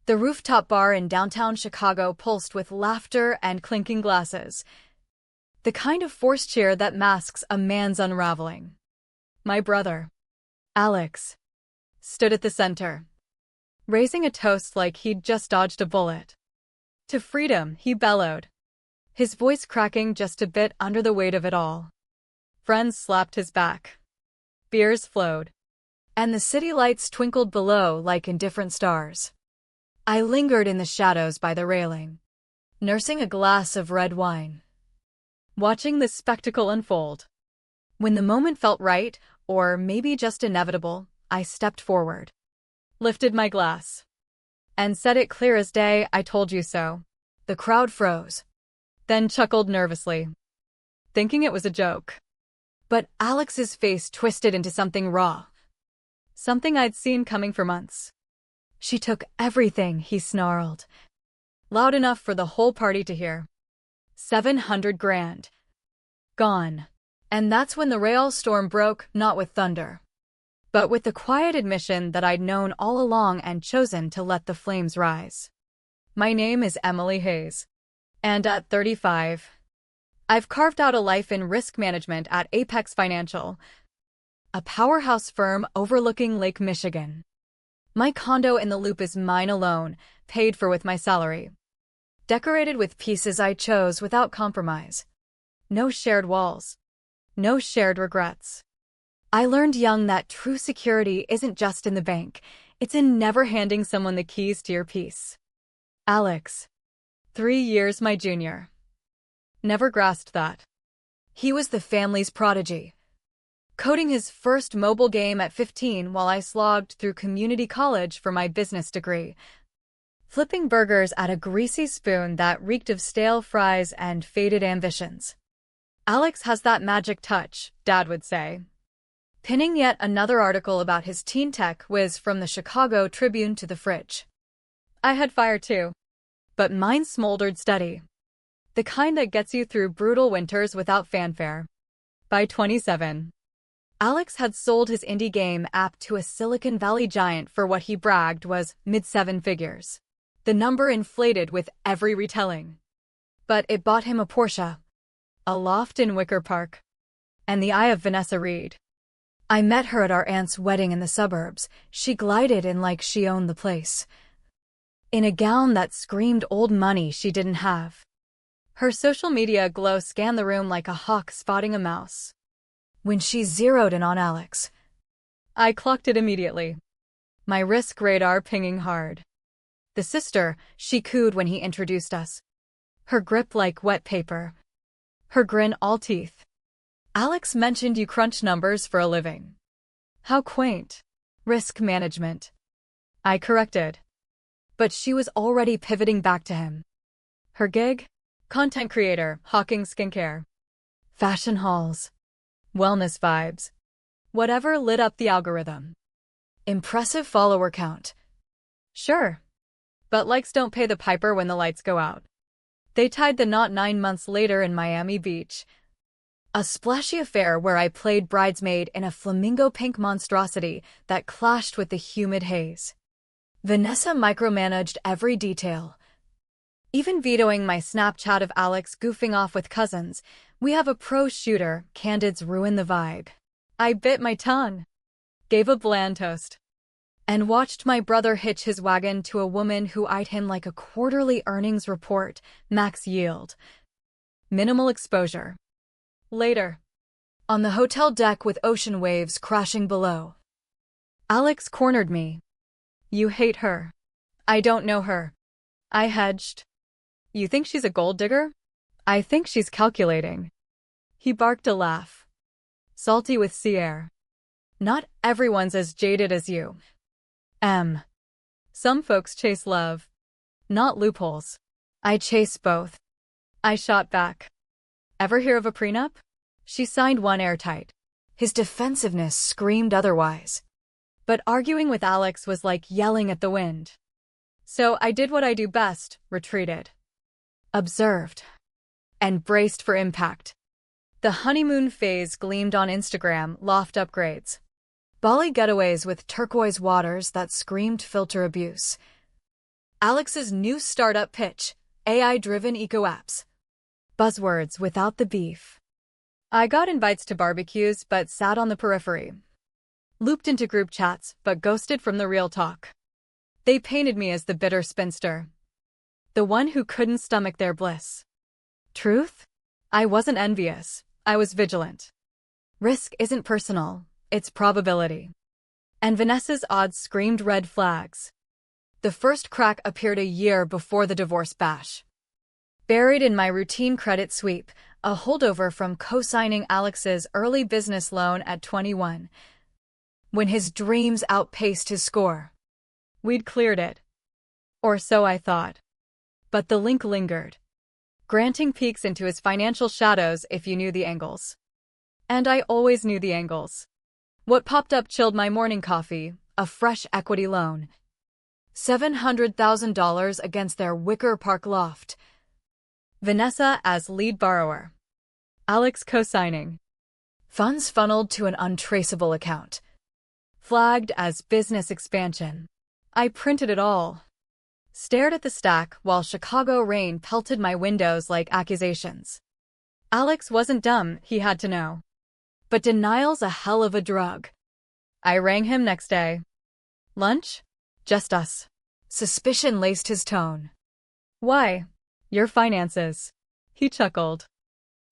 The rooftop bar in downtown Chicago pulsed with laughter and clinking glasses. The kind of forced cheer that masks a man's unraveling. My brother, Alex, stood at the center, raising a toast like he'd just dodged a bullet. To freedom, he bellowed, his voice cracking just a bit under the weight of it all. Friends slapped his back. Beers flowed, and the city lights twinkled below like indifferent stars. I lingered in the shadows by the railing, nursing a glass of red wine, watching this spectacle unfold. When the moment felt right, or maybe just inevitable, I stepped forward, lifted my glass, and said it clear as day, "I told you so." The crowd froze, then chuckled nervously, thinking it was a joke. But Alex's face twisted into something raw, something I'd seen coming for months. "She took everything," he snarled, loud enough for the whole party to hear. 700 grand. Gone. And that's when the real storm broke, not with thunder, but with the quiet admission that I'd known all along and chosen to let the flames rise. My name is Emily Hayes, and at 35, I've carved out a life in risk management at Apex Financial, a powerhouse firm overlooking Lake Michigan. My condo in the Loop is mine alone, paid for with my salary, decorated with pieces I chose without compromise. No shared walls, no shared regrets. I learned young that true security isn't just in the bank, it's in never handing someone the keys to your peace. Alex, 3 years my junior, never grasped that. He was the family's prodigy, coding his first mobile game at 15 while I slogged through community college for my business degree, flipping burgers at a greasy spoon that reeked of stale fries and faded ambitions. Alex has that magic touch, Dad would say, pinning yet another article about his teen tech whiz from the Chicago Tribune to the fridge. I had fire too, but mine smoldered steady, the kind that gets you through brutal winters without fanfare. By 27, Alex had sold his indie game app to a Silicon Valley giant for what he bragged was mid-seven figures. The number inflated with every retelling. But it bought him a Porsche, a loft in Wicker Park, and the eye of Vanessa Reed. I met her at our aunt's wedding in the suburbs. She glided in like she owned the place, in a gown that screamed old money she didn't have. Her social media glow scanned the room like a hawk spotting a mouse. When she zeroed in on Alex, I clocked it immediately, my risk radar pinging hard. The sister, she cooed when he introduced us, her grip like wet paper, her grin all teeth. "Alex mentioned you crunch numbers for a living." How quaint. Risk management, I corrected. But she was already pivoting back to him. Her gig? Content creator, hawking skincare, fashion hauls, wellness vibes, whatever lit up the algorithm. Impressive follower count. Sure. But likes don't pay the piper when the lights go out. They tied the knot 9 months later in Miami Beach. A splashy affair where I played bridesmaid in a flamingo pink monstrosity that clashed with the humid haze. Vanessa micromanaged every detail, even vetoing my Snapchat of Alex goofing off with cousins. "We have a pro shooter, candids ruin the vibe." I bit my tongue, gave a bland toast, and watched my brother hitch his wagon to a woman who eyed him like a quarterly earnings report, max yield, minimal exposure. Later, on the hotel deck with ocean waves crashing below, Alex cornered me. "You hate her." "I don't know her." I hedged. "You think she's a gold digger?" "I think she's calculating." He barked a laugh, salty with sea air. "Not everyone's as jaded as you. Some folks chase love, not loopholes." "I chase both." I shot back. "Ever hear of a prenup?" She signed one airtight. His defensiveness screamed otherwise. But arguing with Alex was like yelling at the wind. So I did what I do best, retreated, observed, and braced for impact. The honeymoon phase gleamed on Instagram, loft upgrades, Bali getaways with turquoise waters that screamed filter abuse, Alex's new startup pitch, AI-driven eco-apps. Buzzwords without the beef. I got invites to barbecues but sat on the periphery. Looped into group chats but ghosted from the real talk. They painted me as the bitter spinster. The one who couldn't stomach their bliss. Truth? I wasn't envious. I was vigilant. Risk isn't personal, it's probability. And Vanessa's odds screamed red flags. The first crack appeared a year before the divorce bash. Buried in my routine credit sweep, a holdover from co-signing Alex's early business loan at 21. When his dreams outpaced his score. We'd cleared it. Or so I thought. But the link lingered, granting peeks into his financial shadows if you knew the angles. And I always knew the angles. What popped up chilled my morning coffee, a fresh equity loan. $700,000 against their Wicker Park loft. Vanessa as lead borrower. Alex co-signing. Funds funneled to an untraceable account. Flagged as business expansion. I printed it all. Stared at the stack while Chicago rain pelted my windows like accusations. Alex wasn't dumb, he had to know. But denial's a hell of a drug. I rang him next day. Lunch? Just us. Suspicion laced his tone. Why? Your finances. He chuckled.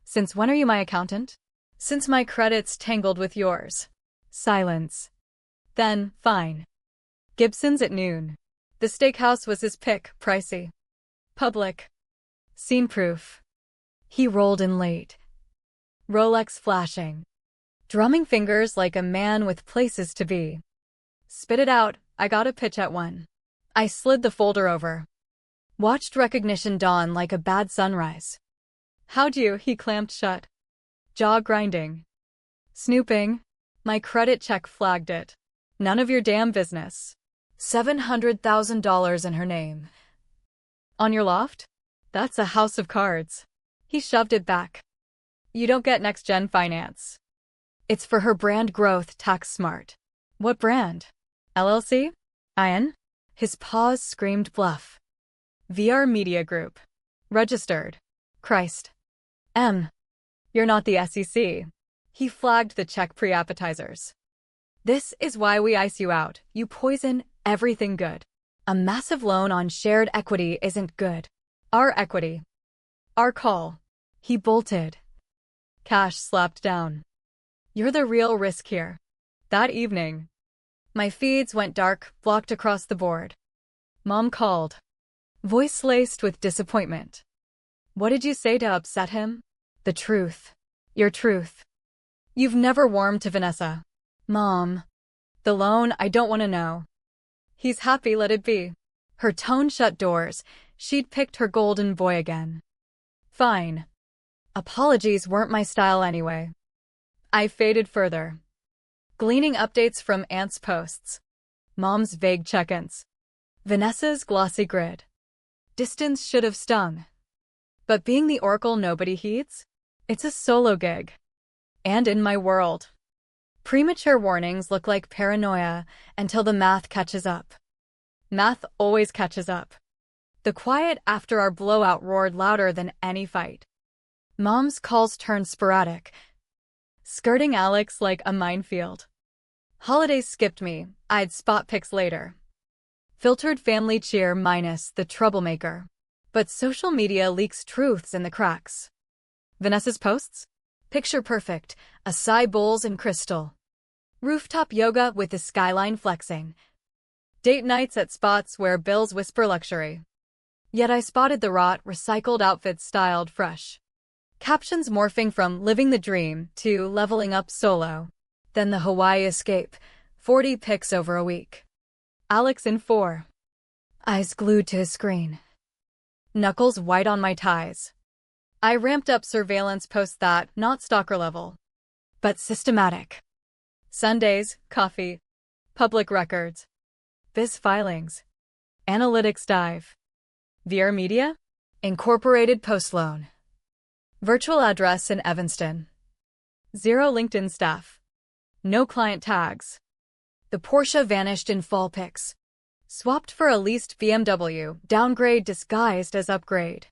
Since when are you my accountant? Since my credit's tangled with yours. Silence. Then, fine. Gibson's at noon. The steakhouse was his pick, pricey. Public. Scene-proof. He rolled in late. Rolex flashing. Drumming fingers like a man with places to be. Spit it out, I got a pitch at one. I slid the folder over. Watched recognition dawn like a bad sunrise. How'd you? He clamped shut. Jaw grinding. Snooping. My credit check flagged it. None of your damn business. $700,000 in her name. On your loft? That's a house of cards. He shoved it back. You don't get next-gen finance. It's for her brand growth, tax smart. What brand? LLC? IN? His paws screamed bluff. VR Media Group. Registered. Christ. You're not the SEC. He flagged the check pre-appetizers. This is why we ice you out. You poison everything good. A massive loan on shared equity isn't good. Our equity. Our call. He bolted. Cash slapped down. You're the real risk here. That evening, my feeds went dark, blocked across the board. Mom called. Voice laced with disappointment. What did you say to upset him? The truth. Your truth. You've never warmed to Vanessa. Mom. The loan, I don't want to know. He's happy, let it be. Her tone shut doors. She'd picked her golden boy again. Fine. Apologies weren't my style anyway. I faded further. Gleaning updates from Aunt's posts. Mom's vague check-ins. Vanessa's glossy grid. Distance should have stung. But being the oracle nobody heeds? It's a solo gig. And in my world. Premature warnings look like paranoia until the math catches up. Math always catches up. The quiet after our blowout roared louder than any fight. Mom's calls turned sporadic, skirting Alex like a minefield. Holidays skipped me, I'd spot pics later. Filtered family cheer minus the troublemaker. But social media leaks truths in the cracks. Vanessa's posts? Picture perfect, acai bowls and crystal. Rooftop yoga with the skyline flexing. Date nights at spots where bills whisper luxury. Yet I spotted the rot, recycled outfits styled fresh. Captions morphing from living the dream to leveling up solo. Then the Hawaii escape, 40 pics over a week. Alex in 4. Eyes glued to his screen. Knuckles white on my ties. I ramped up surveillance post that, not stalker level, but systematic. Sundays, coffee, public records, biz filings, analytics dive. VR Media? Incorporated post loan. Virtual address in Evanston. 0 LinkedIn staff. No client tags. The Porsche vanished in fall pics. Swapped for a leased BMW, downgrade disguised as upgrade.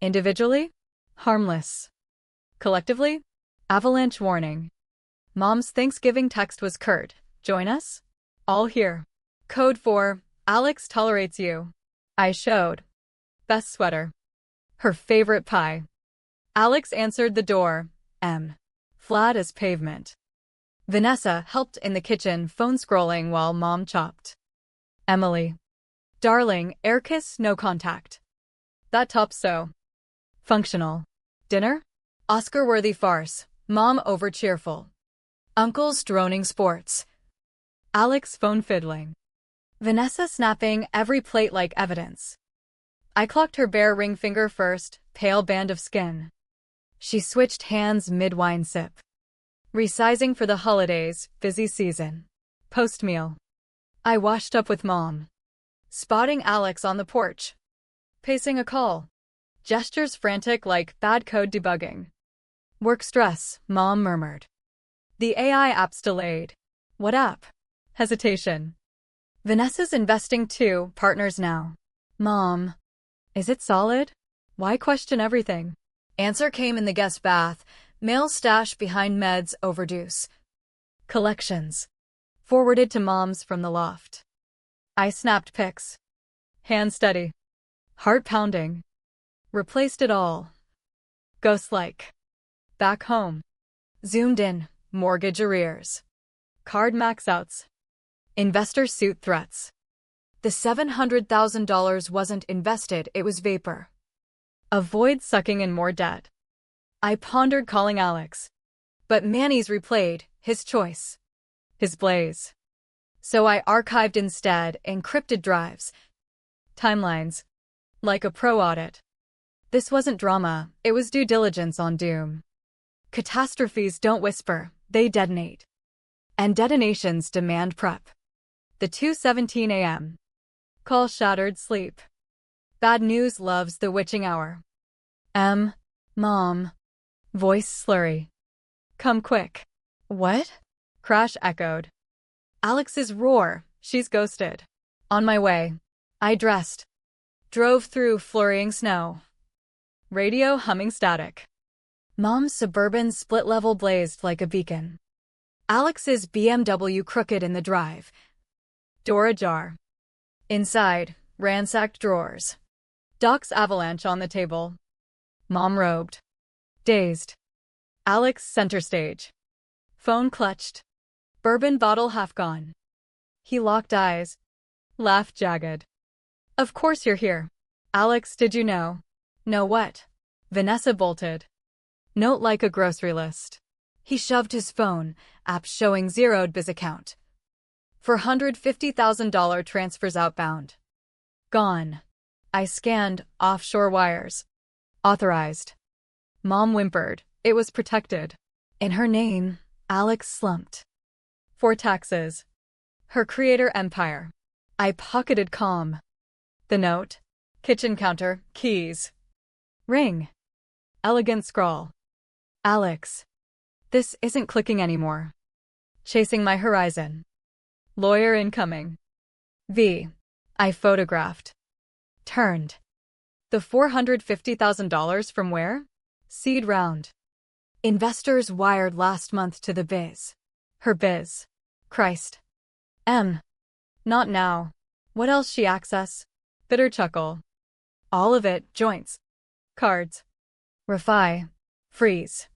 Individually? Harmless. Collectively? Avalanche warning. Mom's Thanksgiving text was curt. Join us? All here. Code 4. Alex tolerates you. I showed. Best sweater. Her favorite pie. Alex answered the door. Flat as pavement. Vanessa helped in the kitchen, phone scrolling while Mom chopped. Emily. Darling, air kiss, no contact. That top so. Functional. Dinner? Oscar-worthy farce. Mom over-cheerful. Uncle's droning sports. Alex phone fiddling. Vanessa snapping every plate like evidence. I clocked her bare ring finger first, pale band of skin. She switched hands mid-wine sip. Resizing for the holidays, busy season. Post-meal. I washed up with Mom. Spotting Alex on the porch. Pacing a call. Gestures frantic like bad code debugging. Work stress, Mom murmured. The AI app's delayed. What app? Hesitation. Vanessa's investing too, partners now. Mom. Is it solid? Why question everything? Answer came in the guest bath. Mail stash behind meds overdues. Collections. Forwarded to Mom's from the loft. I snapped pics. Hand steady. Heart pounding. Replaced it all. Ghost-like. Back home. Zoomed in. Mortgage arrears. Card max-outs. Investor suit threats. The $700,000 wasn't invested, it was vapor. Avoid sucking in more debt. I pondered calling Alex. But Manny's replayed, his choice. His blaze. So I archived instead, encrypted drives. Timelines. Like a pro audit. This wasn't drama, it was due diligence on doom. Catastrophes don't whisper, they detonate. And detonations demand prep. The 2:17 a.m. Call shattered sleep. Bad news loves the witching hour. Mom. Voice slurry. Come quick. What? Crash echoed. Alex's roar, she's ghosted. On my way. I dressed. Drove through flurrying snow. Radio humming static. Mom's Suburban split-level blazed like a beacon. Alex's BMW crooked in the drive. Door ajar. Inside, ransacked drawers. Doc's avalanche on the table. Mom robed. Dazed. Alex center stage. Phone clutched. Bourbon bottle half gone. He locked eyes. Laughed jagged. Of course you're here. Alex, did you know? Know what? Vanessa bolted. Note like a grocery list. He shoved his phone, app showing zeroed biz account. $450,000 transfers outbound. Gone. I scanned offshore wires. Authorized. Mom whimpered. It was protected. In her name, Alex slumped. For taxes. Her creator empire. I pocketed calm. The note. Kitchen counter, keys. Ring. Elegant scrawl. Alex. This isn't clicking anymore. Chasing my horizon. Lawyer incoming. V. I photographed. Turned. The $450,000 from where? Seed round. Investors wired last month to the biz. Her biz. Christ. Not now. What else she access? Bitter chuckle. All of it, joints. Cards. Refi. Freeze.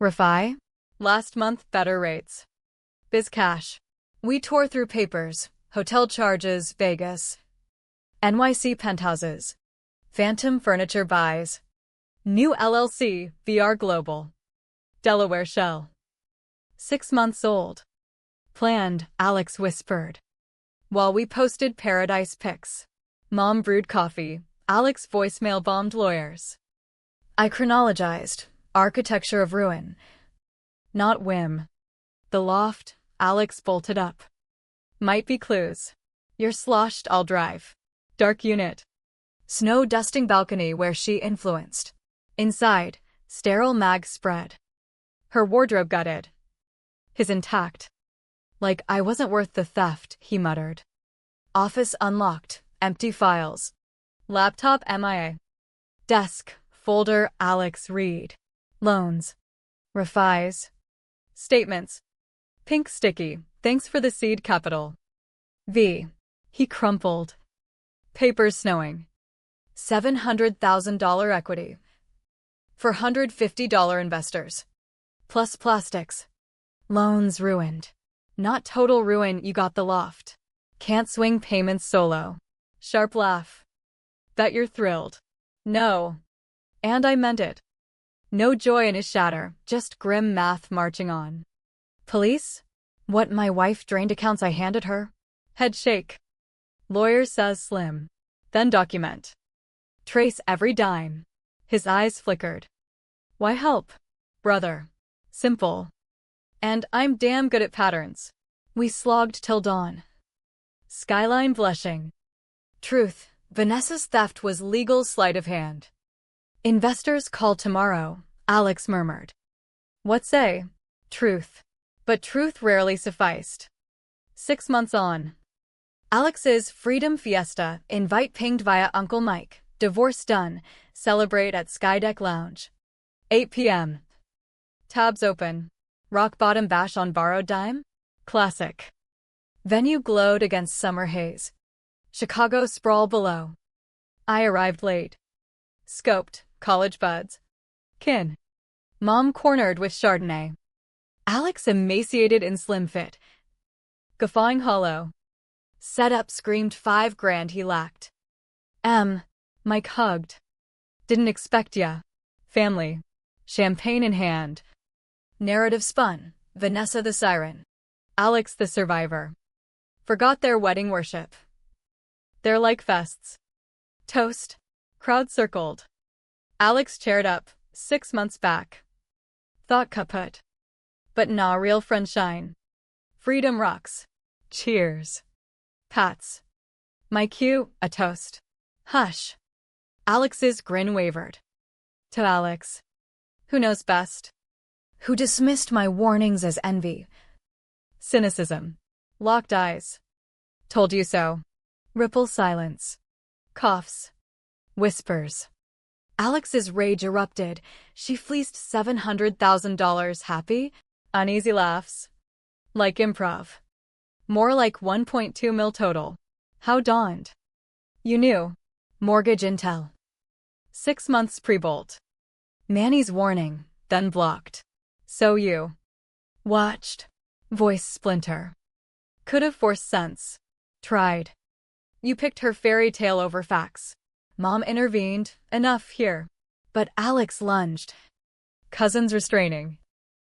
Refi? Last month, better rates. Biz cash. We tore through papers, hotel charges, Vegas. NYC penthouses. Phantom furniture buys. New LLC, VR Global. Delaware shell. 6 months old. Planned, Alex whispered. While we posted paradise pics. Mom brewed coffee. Alex voicemail bombed lawyers. I chronologized. Architecture of ruin. Not whim. The loft, Alex bolted up. Might be clues. You're sloshed, I'll drive. Dark unit. Snow dusting balcony where she influenced. Inside, sterile mag spread. Her wardrobe gutted. His intact. Like I wasn't worth the theft, he muttered. Office unlocked. Empty files. Laptop MIA. Desk. Folder Alex read. Loans. Refis. Statements. Pink sticky. Thanks for the seed capital. V. He crumpled. Papers snowing. $700,000 equity. For $150 investors. Plus plastics. Loans ruined. Not total ruin, you got the loft. Can't swing payments solo. Sharp laugh. Bet you're thrilled. No. And I meant it. No joy in his shatter, just grim math marching on. Police? What, my wife drained accounts I handed her? Head shake. Lawyer says slim. Then document. Trace every dime. His eyes flickered. Why help? Brother. Simple. And I'm damn good at patterns. We slogged till dawn. Skyline blushing. Truth. Vanessa's theft was legal sleight of hand. Investors call tomorrow, Alex murmured. What say? Truth. But truth rarely sufficed. 6 months on. Alex's Freedom Fiesta, invite pinged via Uncle Mike, divorce done, celebrate at Skydeck Lounge. 8 p.m. Tabs open. Rock bottom bash on borrowed dime? Classic. Venue glowed against summer haze. Chicago sprawl below. I arrived late. Scoped, college buds. Kin. Mom cornered with Chardonnay. Alex emaciated in slim fit. Guffawing hollow. Setup screamed $5,000 he lacked. Mike hugged. Didn't expect ya. Family. Champagne in hand. Narrative spun. Vanessa the siren. Alex the survivor. Forgot their wedding worship. They're like fests. Toast. Crowd circled. Alex chaired up, 6 months back. Thought kaput. But nah, real friendshine. Freedom rocks. Cheers. Pats. My cue, a toast. Hush. Alex's grin wavered. To Alex. Who knows best? Who dismissed my warnings as envy. Cynicism. Locked eyes. Told you so. Ripple silence. Coughs. Whispers. Alex's rage erupted. She fleeced $700,000 happy? Uneasy laughs. Like improv. More like 1.2 mil total. How dawned? You knew. Mortgage intel. 6 months pre-bolt. Manny's warning, then blocked. So you. Watched. Voice splinter. Could have forced sense. Tried. You picked her fairy tale over facts. Mom intervened. Enough here. But Alex lunged. Cousins restraining.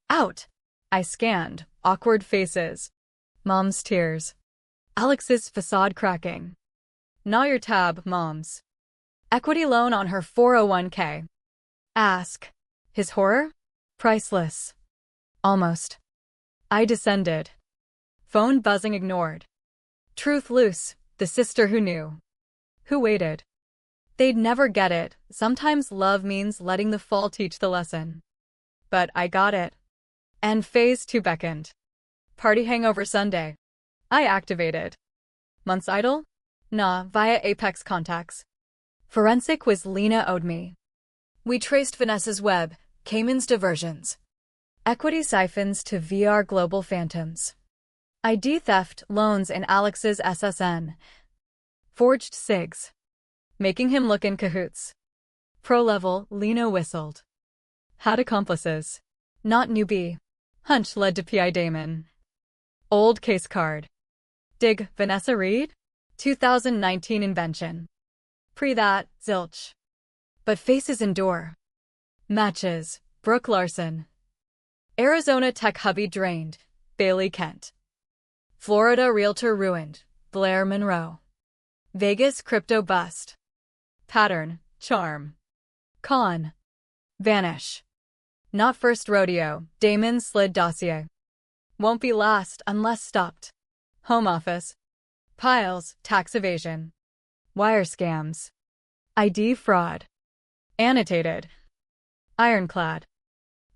Out. I scanned. Awkward faces. Mom's tears. Alex's facade cracking. Gnaw your tab, moms. Equity loan on her 401k. Ask. His horror? Priceless. Almost. I descended. Phone buzzing ignored. Truth loose, the sister who knew. Who waited. They'd never get it. Sometimes love means letting the fall teach the lesson. But I got it. And phase 2 beckoned. Party hangover Sunday. I activated. Months idle? Nah, via Apex contacts. Forensic was Lena owed me. We traced Vanessa's web, Cayman's diversions. Equity siphons to VR global phantoms. ID theft, loans in Alex's SSN. Forged SIGs. Making him look in cahoots. Pro level, Lena whistled. Had accomplices. Not newbie. Hunch led to P.I. Damon. Old case card. Dig, Vanessa Reed? 2019 invention. Pre that, zilch. But faces endure. Matches, Brooke Larson. Arizona tech hubby drained, Bailey Kent. Florida realtor ruined, Blair Monroe. Vegas crypto bust. Pattern, charm. Con. Vanish. Not first rodeo, Damon slid dossier. Won't be last unless stopped. Home office. Piles, tax evasion. Wire scams. ID fraud. Annotated. Ironclad.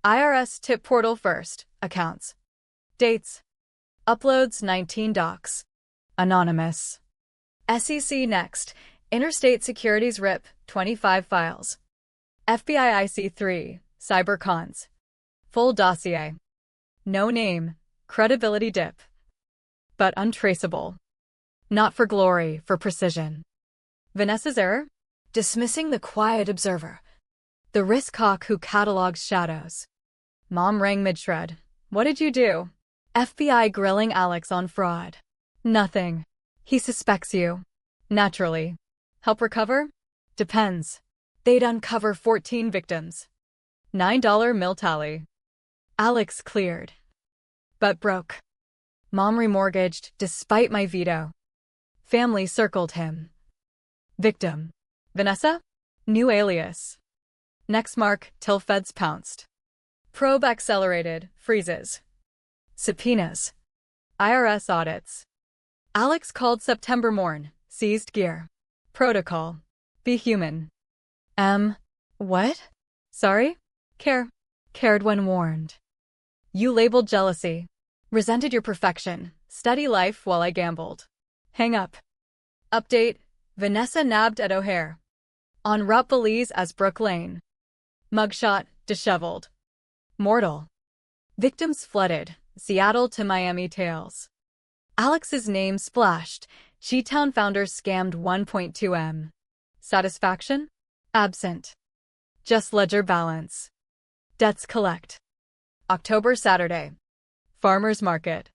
IRS tip portal first, accounts. Dates. Uploads 19 docs. Anonymous. SEC next. Interstate Securities RIP, 25 files. FBI IC3, Cyber Cons. Full dossier. No name, credibility dip. But untraceable. Not for glory, for precision. Vanessa's error? Dismissing the quiet observer. The risk hawk who catalogs shadows. Mom rang mid-shred. What did you do? FBI grilling Alex on fraud. Nothing. He suspects you. Naturally. Help recover? Depends. They'd uncover 14 victims. $9 mill tally. Alex cleared. But broke. Mom remortgaged despite my veto. Family circled him. Victim. Vanessa? New alias. Next mark till feds pounced. Probe accelerated, freezes. Subpoenas. IRS audits. Alex called September morn, seized gear. Protocol. Be human. What? Sorry? Cared when warned. You labeled jealousy. Resented your perfection. Steady life while I gambled. Hang up. Update. Vanessa nabbed at O'Hare. En route Belize as Brook Lane. Mugshot, disheveled. Mortal. Victims flooded, Seattle to Miami tales. Alex's name splashed. G-Town founder scammed 1.2 M. Satisfaction? Absent. Just ledger balance. Debts collect. October Saturday. Farmer's market.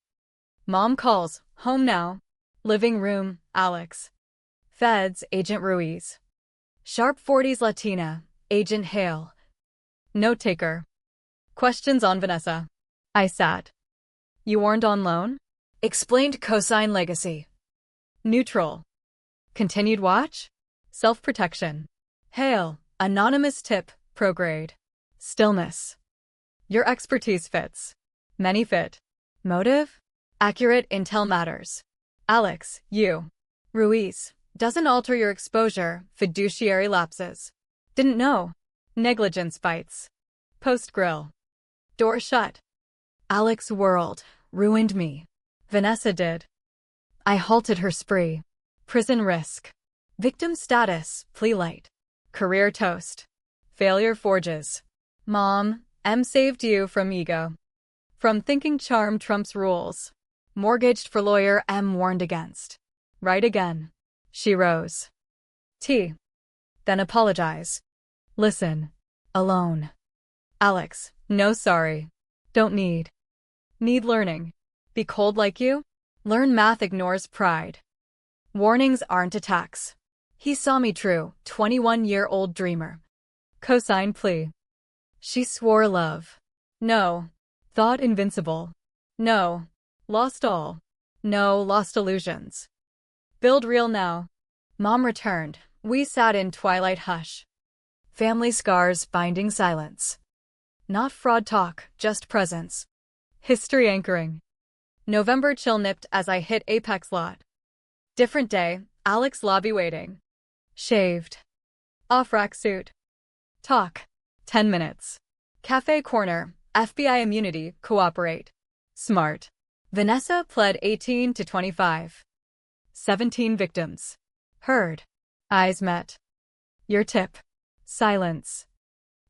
Mom calls, home now. Living room, Alex. Feds, Agent Ruiz. Sharp 40s Latina, Agent Hale. Note taker. Questions on Vanessa. I sat. You warned on loan? Explained cosign legacy. Neutral. Continued watch? Self-protection. Hale, anonymous tip, prograde. Stillness. Your expertise fits. Many fit. Motive? Accurate intel matters. Alex, you. Ruiz. Doesn't alter your exposure, fiduciary lapses. Didn't know. Negligence bites. Post-grill. Door shut. Alex whirled, ruined me. Vanessa did. I halted her spree. Prison risk. Victim status, plea light. Career toast. Failure forges. Mom, M saved you from ego. From thinking charm trumps rules. Mortgaged for lawyer M warned against. Right again. She rose. T. Then apologize. Listen. Alone. Alex, no sorry. Don't need. Need learning. Be cold like you? Learn math ignores pride. Warnings aren't attacks. He saw me true, 21-year-old dreamer. Cosign plea. She swore love. No. Thought invincible. No. Lost all. No, lost illusions. Build real now. Mom returned. We sat in twilight hush. Family scars binding silence. Not fraud talk, just presence. History anchoring. November chill nipped as I hit Apex lot. Different day, Alex lobby waiting. Shaved. Off-rack suit. Talk. 10 minutes. Cafe corner, FBI immunity, cooperate. Smart. Vanessa pled 18 to 25. 17 victims. Heard. Eyes met. Your tip. Silence.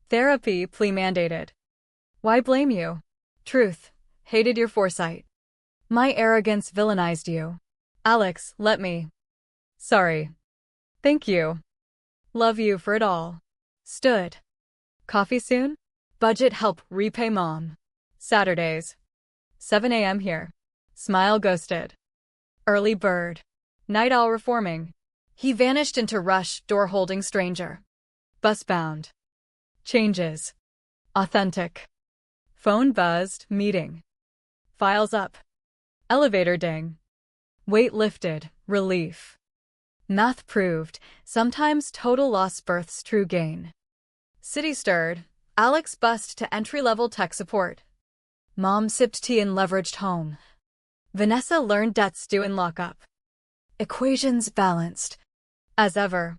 Therapy plea mandated. Why blame you? Truth. Hated your foresight. My arrogance villainized you. Alex, let me. Sorry. Thank you. Love you for it all. Stood. Coffee soon? Budget help repay mom. Saturdays. 7 a.m. here. Smile ghosted. Early bird. Night owl reforming. He vanished into rush, door holding stranger. Bus bound. Changes. Authentic. Phone buzzed, meeting. Files up. Elevator ding. Weight lifted, relief. Math proved, sometimes total loss births true gain. City stirred. Alex bussed to entry-level tech support. Mom sipped tea and leveraged home. Vanessa learned debts due in lockup. Equations balanced. As ever.